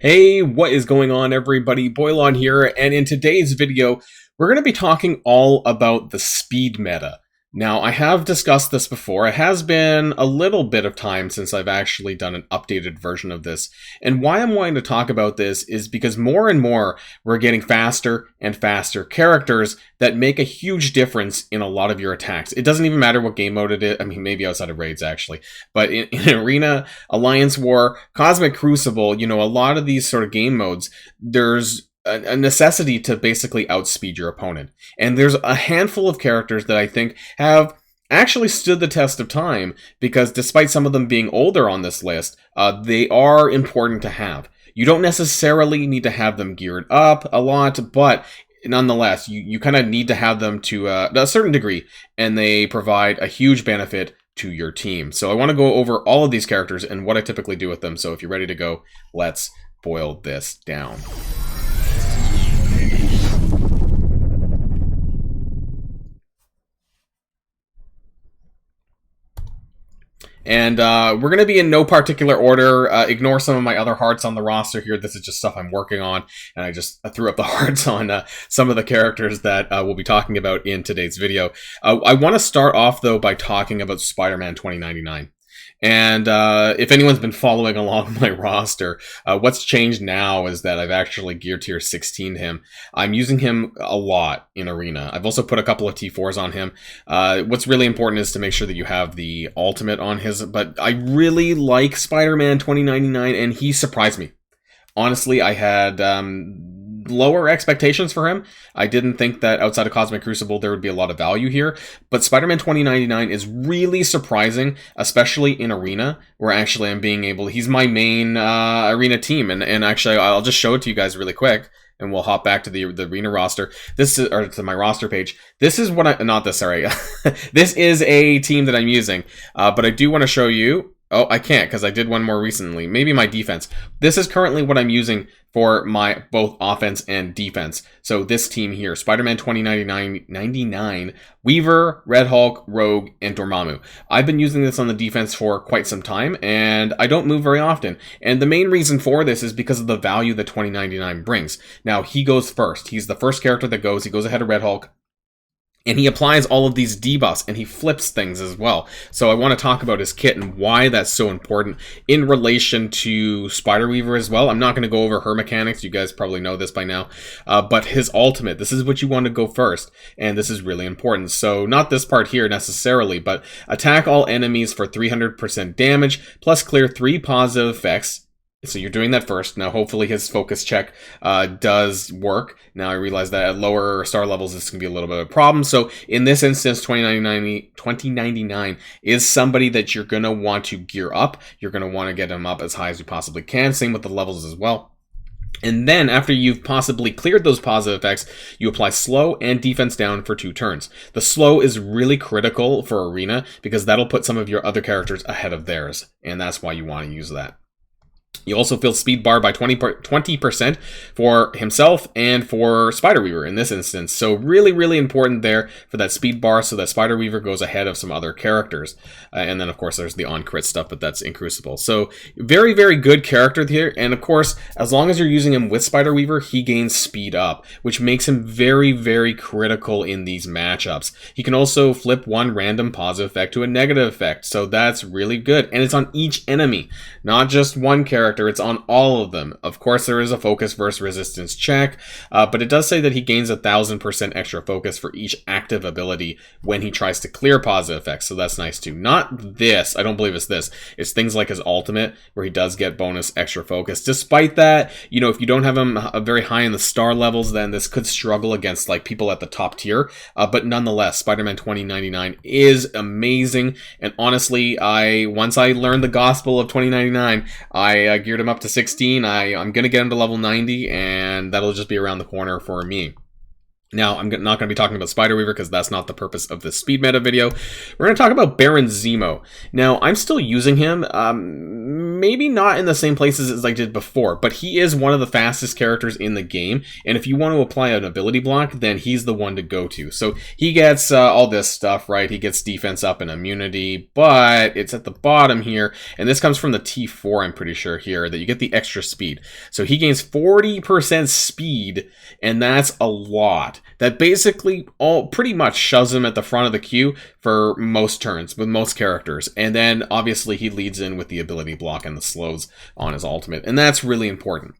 Hey, what is going on, everybody? Boilon here, and in today's video, we're going to be talking all about the speed meta. Now, I have discussed this before. It has been a little bit of time since I've actually done an updated version of this, and why I'm wanting to talk about this is because more and more we're getting faster and faster characters that make a huge difference in a lot of your attacks. It doesn't even matter what game mode it is. I mean, maybe outside of raids, actually. But in Arena, Alliance War, Cosmic Crucible, a lot of these sort of game modes, there's a necessity to basically outspeed your opponent. And there's a handful of characters that I think have actually stood the test of time because despite some of them being older on this list, they are important to have. You don't necessarily need to have them geared up a lot, but nonetheless, you kind of need to have them to a certain degree, and they provide a huge benefit to your team. So I want to go over all of these characters and what I typically do with them. So if you're ready to go, let's boil this down. And we're going to be in no particular order. Ignore some of my other hearts on the roster here. This is just stuff I'm working on. And I just threw up the hearts on some of the characters that we'll be talking about in today's video. I want to start off, though, by talking about SpiderMan 2099. And if anyone's been following along my roster, what's changed now is that I've actually gear tier 16 him. I'm using him a lot in Arena. I've also put a couple of T4s on him. What's really important is to make sure that you have the ultimate on his, but I really like SpiderMan 2099, and he surprised me. Honestly, I had lower expectations for him. I didn't think that outside of Cosmic Crucible there would be a lot of value here, but SpiderMan 2099 is really surprising, especially in Arena, where actually I'm being able, he's my main Arena team, and actually I'll just show it to you guys really quick, and we'll hop back to the Arena roster. This is, or to my roster page. This is what this is a team that I'm using, but I do want to show you. Oh, I can't because I did one more recently. Maybe my defense. This is currently what I'm using for my both offense and defense. So this team here, SpiderMan 2099, Weaver, Red Hulk, Rogue, and Dormammu. I've been using this on the defense for quite some time, and I don't move very often. And the main reason for this is because of the value that 2099 brings. Now, he goes first. He's the first character that goes. He goes ahead of Red Hulk. And he applies all of these debuffs, and he flips things as well. So I want to talk about his kit and why that's so important in relation to Spider-Weaver as well. I'm not going to go over her mechanics. You guys probably know this by now. But his ultimate, this is what you want to go first. And this is really important. So not this part here necessarily, but attack all enemies for 300% damage, plus clear 3 positive effects. So you're doing that first. Now, hopefully his focus check does work. Now, I realize that at lower star levels, this can be a little bit of a problem. So in this instance, 2099 is somebody that you're going to want to gear up. You're going to want to get him up as high as you possibly can. Same with the levels as well. And then, after you've possibly cleared those positive effects, you apply slow and defense down for 2 turns. The slow is really critical for Arena because that'll put some of your other characters ahead of theirs. And that's why you want to use that. You also feel speed bar by 20% for himself and for Spider-Weaver in this instance. So really, really important there for that speed bar so that Spider-Weaver goes ahead of some other characters. And then, of course, there's the on-crit stuff, but that's in Crucible. So very, very good character here. And, of course, as long as you're using him with Spider-Weaver, he gains speed up, which makes him very, very critical in these matchups. He can also flip one random positive effect to a negative effect. So that's really good. And it's on each enemy, not just one character. It's on all of them. Of course, there is a focus versus resistance check, but it does say that he gains 1,000% extra focus for each active ability when he tries to clear positive effects, so that's nice too. Not this. I don't believe it's this. It's things like his ultimate, where he does get bonus extra focus. Despite that, if you don't have him very high in the star levels, then this could struggle against like people at the top tier, but nonetheless, SpiderMan 2099 is amazing, and honestly, once I learned the gospel of 2099, I geared him up to 16. I'm going to get him to level 90, and that'll just be around the corner for me. Now, I'm not going to be talking about Spider-Weaver because that's not the purpose of this speed meta video. We're going to talk about Baron Zemo. Now, I'm still using him, maybe not in the same places as I did before, but he is one of the fastest characters in the game, and if you want to apply an ability block, then he's the one to go to. So he gets all this stuff, right? He gets defense up and immunity, but it's at the bottom here, and this comes from the T4, I'm pretty sure here, that you get the extra speed. So he gains 40% speed, and that's a lot. That basically pretty much shoves him at the front of the queue for most turns with most characters. And then obviously he leads in with the ability block and the slows on his ultimate. And that's really important.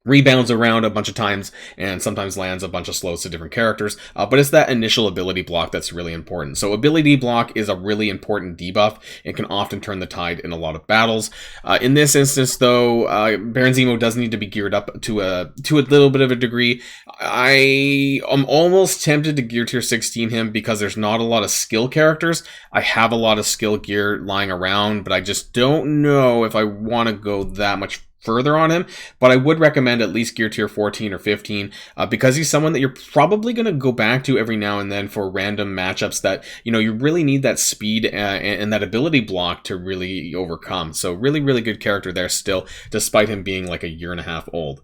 Rebounds around a bunch of times and sometimes lands a bunch of slows to different characters, but it's that initial ability block that's really important. So ability block is a really important debuff and can often turn the tide in a lot of battles. In this instance, though, Baron Zemo does need to be geared up to a little bit of a degree. I am almost tempted to gear tier 16 him because there's not a lot of skill characters. I have a lot of skill gear lying around, but I just don't know if I want to go that much further on him, but I would recommend at least gear tier 14 or 15 because he's someone that you're probably going to go back to every now and then for random matchups that, you know, you really need that speed and that ability block to really overcome. So really, really good character there still, despite him being like a year and a half old.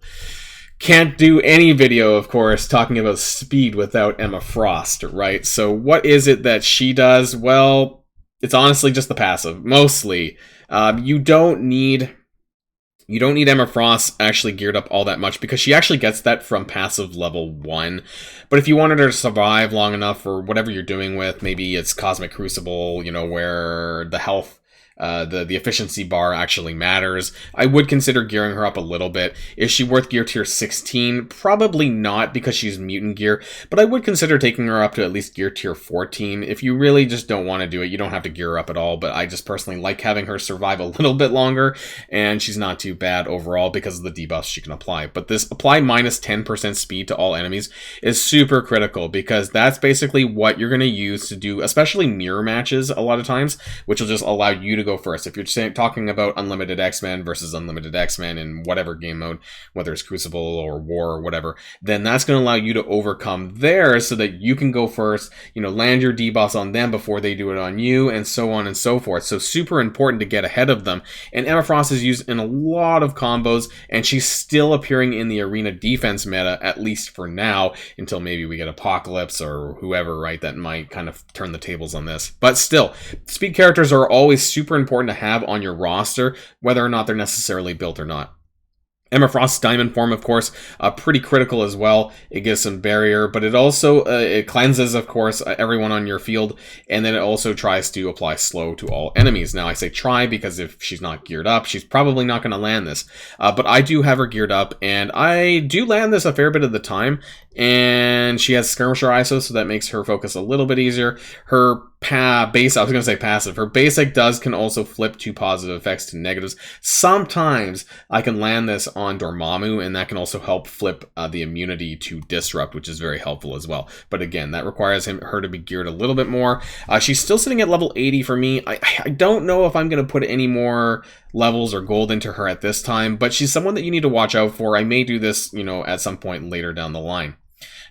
Can't do any video, of course, talking about speed without Emma Frost, right? So what is it that she does? Well, it's honestly just the passive, mostly. You don't need Emma Frost actually geared up all that much because she actually gets that from passive level 1. But if you wanted her to survive long enough for whatever you're doing with, maybe it's Cosmic Crucible, you know, where the health, the efficiency bar actually matters, I would consider gearing her up a little bit. Is she worth gear tier 16? Probably not because she's mutant gear, but I would consider taking her up to at least gear tier 14. If you really just don't want to do it, you don't have to gear her up at all, but I just personally like having her survive a little bit longer, and she's not too bad overall because of the debuffs she can apply. But this apply minus 10% speed to all enemies is super critical because that's basically what you're going to use to do, especially mirror matches a lot of times, which will just allow you to go first. If you're talking about Unlimited X-Men versus Unlimited X-Men in whatever game mode, whether it's Crucible or War or whatever, then that's going to allow you to overcome theirs so that you can go first, you know, land your debuffs on them before they do it on you, and so on and so forth. So super important to get ahead of them. And Emma Frost is used in a lot of combos, and she's still appearing in the arena defense meta, at least for now, until maybe we get Apocalypse or whoever, right, that might kind of turn the tables on this. But still, speed characters are always super important to have on your roster, whether or not they're necessarily built or not. Emma Frost's Diamond form, of course, pretty critical as well. It gives some barrier, but it also it cleanses, of course, everyone on your field, and then it also tries to apply slow to all enemies. Now, I say try because if she's not geared up, she's probably not going to land this. But I do have her geared up, and I do land this a fair bit of the time, and she has Skirmisher ISO, so that makes her focus a little bit easier. Her base, I was going to say passive. Her basic can also flip two positive effects to negatives. Sometimes I can land this on Dormammu, and that can also help flip the immunity to Disrupt, which is very helpful as well. But again, that requires her to be geared a little bit more. She's still sitting at level 80 for me. I don't know if I'm going to put any more levels or gold into her at this time, but she's someone that you need to watch out for. I may do this, you know, at some point later down the line.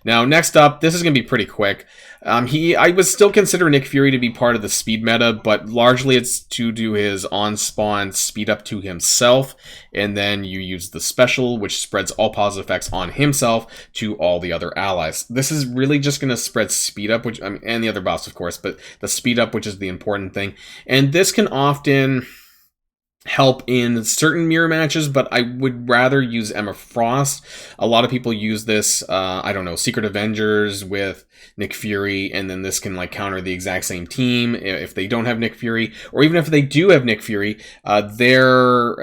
Now, next up, this is going to be pretty quick. I would still consider Nick Fury to be part of the speed meta, but largely it's to do his on-spawn speed up to himself, and then you use the special, which spreads all positive effects on himself to all the other allies. This is really just going to spread speed up, which and the other buffs, of course, but the speed up, which is the important thing. And this can often help in certain mirror matches, but I would rather use Emma Frost. A lot of people use this, I don't know, Secret Avengers with Nick Fury, and then this can like counter the exact same team if they don't have Nick Fury, or even if they do have Nick Fury, their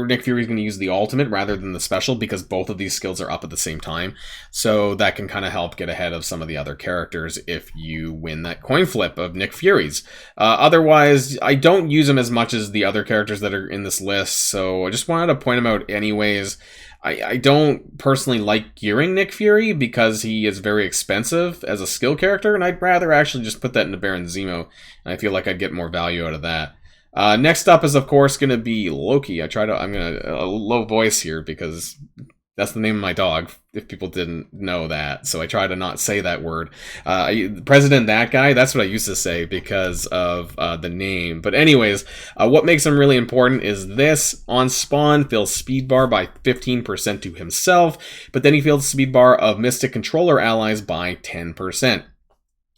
Nick Fury is going to use the ultimate rather than the special because both of these skills are up at the same time. So that can kind of help get ahead of some of the other characters if you win that coin flip of Nick Fury's. Otherwise, I don't use him as much as the other characters that are in this list, so I just wanted to point him out anyways. I don't personally like gearing Nick Fury because he is very expensive as a skill character, and I'd rather actually just put that into Baron Zemo, and I feel like I'd get more value out of that. Next up is, of course, going to be Loki. I'm going to a low voice here because That's the name of my dog, if people didn't know that. So I try to not say that word. President that guy, that's what I used to say because of the name. But anyways, what makes him really important is this. On spawn, fills speed bar by 15% to himself, but then he fills speed bar of Mystic Controller allies by 10%.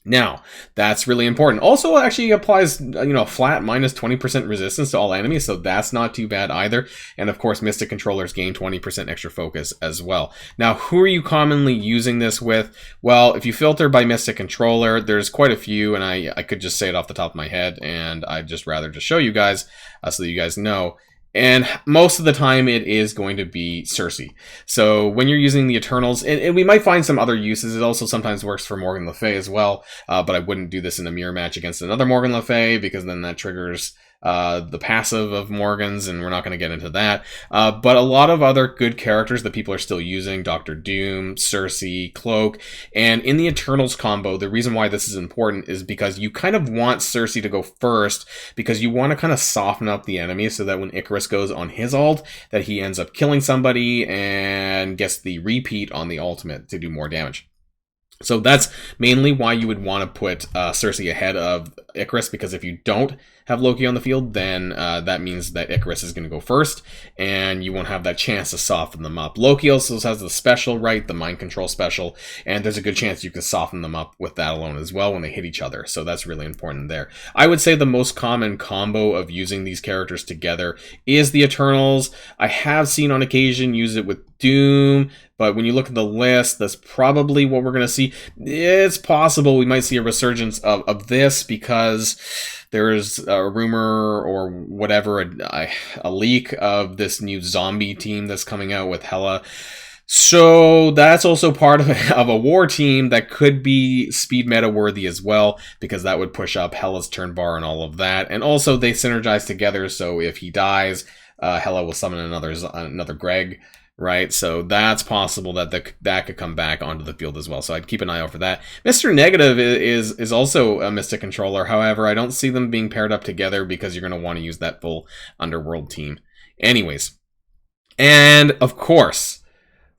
Now, that's really important. Also, actually applies, flat minus 20% resistance to all enemies, so that's not too bad either. And of course, Mystic Controllers gain 20% extra focus as well. Now, who are you commonly using this with? Well, if you filter by Mystic Controller, there's quite a few, and I could just say it off the top of my head, and I'd just rather just show you guys so that you guys know. And most of the time, it is going to be Cersei. So when you're using the Eternals, and we might find some other uses. It also sometimes works for Morgan Le Fay as well. But I wouldn't do this in a mirror match against another Morgan Le Fay, because then that triggers the passive of Morgan's, and we're not going to get into that. But a lot of other good characters that people are still using, Doctor Doom, Cersei, Cloak, and in the Eternals combo, the reason why this is important is because you kind of want Cersei to go first, because you want to kind of soften up the enemy so that when Icarus goes on his ult, that he ends up killing somebody and gets the repeat on the ultimate to do more damage. So that's mainly why you would want to put Cersei ahead of Icarus, because if you don't have Loki on the field, then that means that Icarus is going to go first, and you won't have that chance to soften them up. Loki also has the special, right, the mind control special, and there's a good chance you can soften them up with that alone as well when they hit each other, so that's really important there. I would say the most common combo of using these characters together is the Eternals. I have seen on occasion use it with Doom, but when you look at the list, that's probably what we're going to see. It's possible we might see a resurgence of this, because there's a rumor or whatever, a leak of this new zombie team that's coming out with Hela. So that's also part of a war team that could be speed meta worthy as well, because that would push up Hela's turn bar and all of that. And also they synergize together, so if he dies, Hela will summon another Greg. Right, so that's possible that that could come back onto the field as well. So I'd keep an eye out for that. Mr. Negative is also a Mystic Controller. However, I don't see them being paired up together, because you're going to want to use that full Underworld team. Anyways, and of course,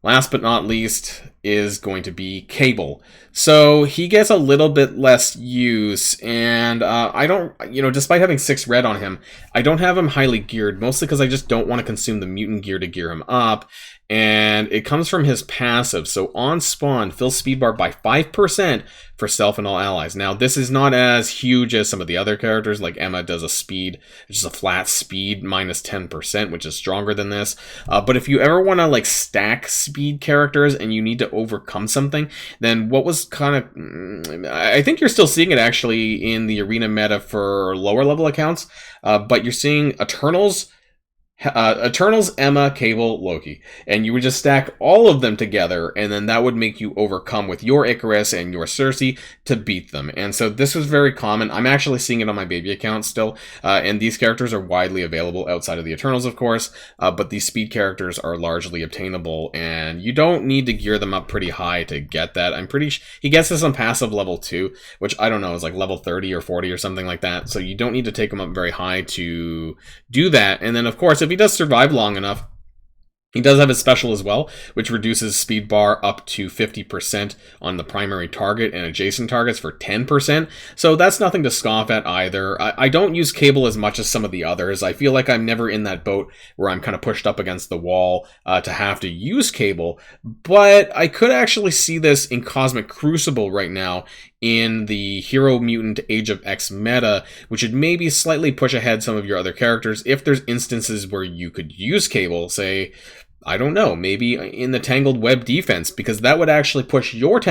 last but not least is going to be Cable. So he gets a little bit less use, and I don't, despite having 6 red on him, I don't have him highly geared, mostly because I just don't want to consume the mutant gear to gear him up, and it comes from his passive. So on spawn, fills speed bar by 5% for self and all allies. Now, this is not as huge as some of the other characters, like Emma does a speed, which is a flat speed minus 10%, which is stronger than this. But if you ever want to stack speed characters and you need to overcome something, then what was kind of, I think you're still seeing it actually in the arena meta for lower level accounts, but you're seeing Eternals, Emma, Cable, Loki, and you would just stack all of them together, and then that would make you overcome with your Icarus and your Cersei to beat them. And so this was very common. I'm actually seeing it on my baby account still, and these characters are widely available outside of the Eternals, of course, but these speed characters are largely obtainable, and you don't need to gear them up pretty high to get that. I'm pretty sure he gets this on passive level 2, which I don't know, is like level 30 or 40 or something like that, so you don't need to take them up very high to do that. And then, of course, if he does survive long enough, he does have his special as well, which reduces speed bar up to 50% on the primary target and adjacent targets for 10%. So that's nothing to scoff at either. I don't use Cable as much as some of the others. I feel like I'm never in that boat where I'm kind of pushed up against the wall to have to use Cable. But I could actually see this in Cosmic Crucible right now in the Hero Mutant Age of X meta, which would maybe slightly push ahead some of your other characters if there's instances where you could use Cable, say, I don't know, maybe in the Tangled Web defense, because that would actually push your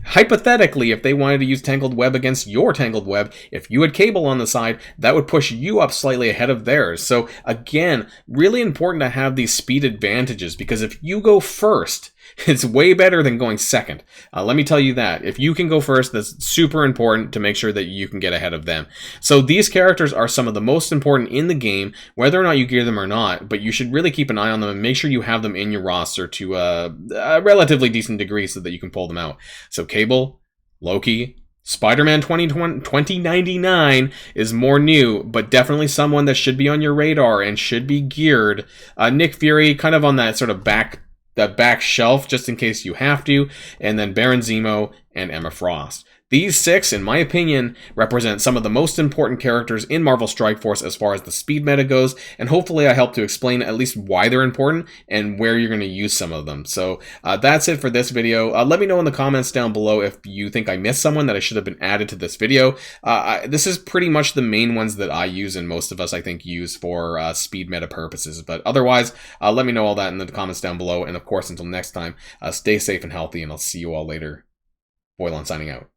hypothetically, if they wanted to use Tangled Web against your Tangled Web, if you had Cable on the side, that would push you up slightly ahead of theirs. So again, really important to have these speed advantages, because if you go first, it's way better than going second. Let me tell you that. If you can go first, that's super important to make sure that you can get ahead of them. So these characters are some of the most important in the game, whether or not you gear them or not, but you should really keep an eye on them and make sure you have them in your roster to a relatively decent degree so that you can pull them out. So Cable, Loki, SpiderMan 2099 is more new, but definitely someone that should be on your radar and should be geared. Nick Fury, kind of on that sort of back that back shelf just in case you have to, and then Baron Zemo and Emma Frost. These 6, in my opinion, represent some of the most important characters in Marvel Strike Force as far as the speed meta goes, and hopefully I help to explain at least why they're important and where you're going to use some of them. So that's it for this video. Let me know in the comments down below if you think I missed someone that I should have been added to this video. This is pretty much the main ones that I use and most of us, I think, use for speed meta purposes. But otherwise, let me know all that in the comments down below. And of course, until next time, stay safe and healthy, and I'll see you all later. Boilon signing out.